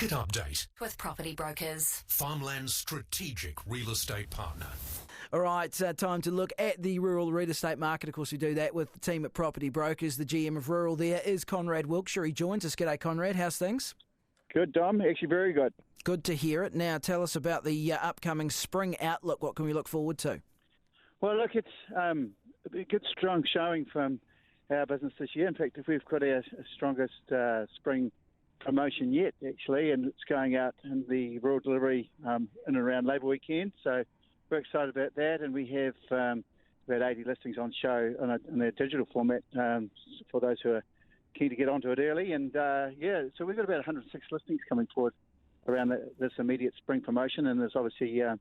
Market update with Property Brokers, Farmland's strategic real estate partner. All right, time to look at the rural real estate market. Of course, we do that with the team at Property Brokers. The GM of Rural there is Conrad Wilkshire. He joins us. G'day, Conrad. How's things? Good, Dom. Actually, very good. Good to hear it. Now, tell us about the upcoming spring outlook. What can we look forward to? Well, look, it's a good, strong showing from our business this year. In fact, we've got our strongest spring promotion yet, actually, and it's going out in the rural delivery in and around Labour weekend. So we're excited about that, and we have about 80 listings on show in a digital format for those who are keen to get onto it early. And so we've got about 106 listings coming forward around this immediate spring promotion, and there's obviously a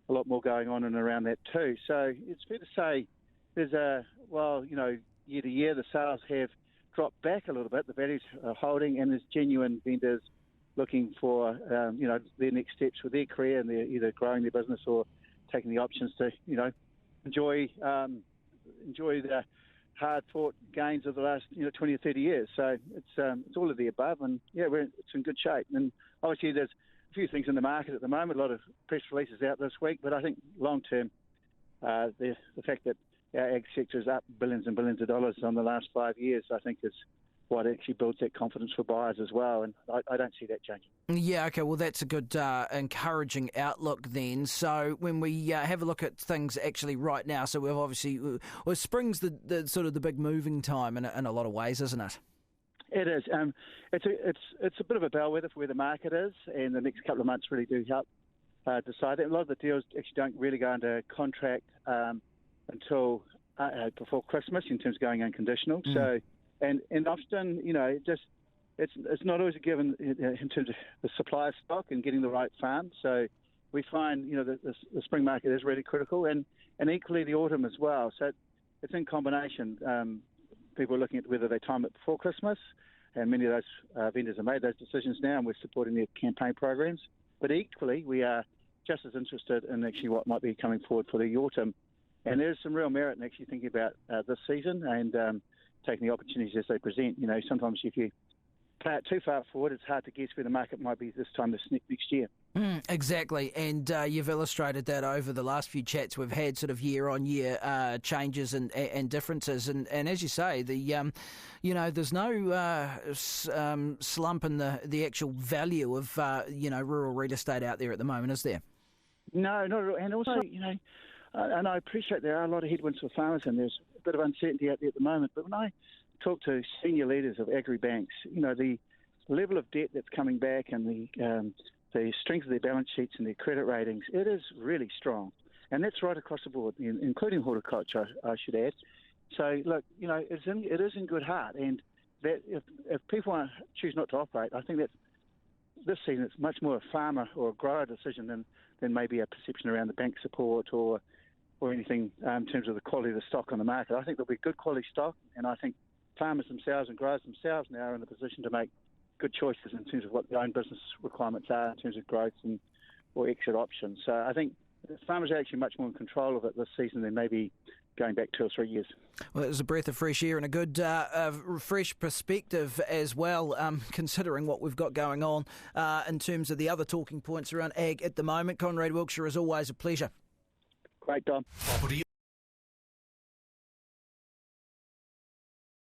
lot more going on and around that too. So it's fair to say there's year to year the sales have dropped back a little bit. The values are holding, and there's genuine vendors looking for their next steps with their career, and they're either growing their business or taking the options to enjoy the hard-fought gains of the last 20 or 30 years. So it's all of the above, and it's in good shape. And obviously there's a few things in the market at the moment, a lot of press releases out this week, but I think long-term the fact that our ag sector is up billions and billions of dollars on the last 5 years, I think is what actually builds that confidence for buyers as well, and I don't see that changing. Yeah, okay, well that's a good encouraging outlook then. So when we have a look at things actually right now, so we've obviously, spring's the sort of the big moving time in a lot of ways, isn't it? It is. It's a bit of a bellwether for where the market is, and the next couple of months really do help decide that. A lot of the deals actually don't really go into contract until before Christmas in terms of going unconditional. So, and often, it's not always a given in terms of the supply of stock and getting the right farm. So we find, the spring market is really critical, and equally the autumn as well. So it's in combination. People are looking at whether they time it before Christmas, and many of those vendors have made those decisions now, and we're supporting their campaign programs. But equally, we are just as interested in actually what might be coming forward for the autumn. And there's some real merit in actually thinking about this season and taking the opportunities as they present. Sometimes if you play it too far forward, it's hard to guess where the market might be this time next year. Exactly, and you've illustrated that over the last few chats we've had, sort of year-on-year changes and differences. And as you say, there's no slump in the actual value of rural real estate out there at the moment, is there? No, not at all. And also, and I appreciate there are a lot of headwinds for farmers, and there's a bit of uncertainty out there at the moment. But when I talk to senior leaders of agri-banks, the level of debt that's coming back and the strength of their balance sheets and their credit ratings, it is really strong. And that's right across the board, including horticulture, I should add. So, look, it is in good heart. And that if people choose not to operate, I think that this season it's much more a farmer or a grower decision than maybe a perception around the bank support or anything in terms of the quality of the stock on the market. I think there'll be good quality stock, and I think farmers themselves and growers themselves now are in the position to make good choices in terms of what their own business requirements are in terms of growth or exit options. So I think farmers are actually much more in control of it this season than maybe going back 2 or 3 years. Well, it was a breath of fresh air and a good fresh perspective as well, considering what we've got going on in terms of the other talking points around ag at the moment. Conrad Wilkshire, is always a pleasure. Great, Dom. Property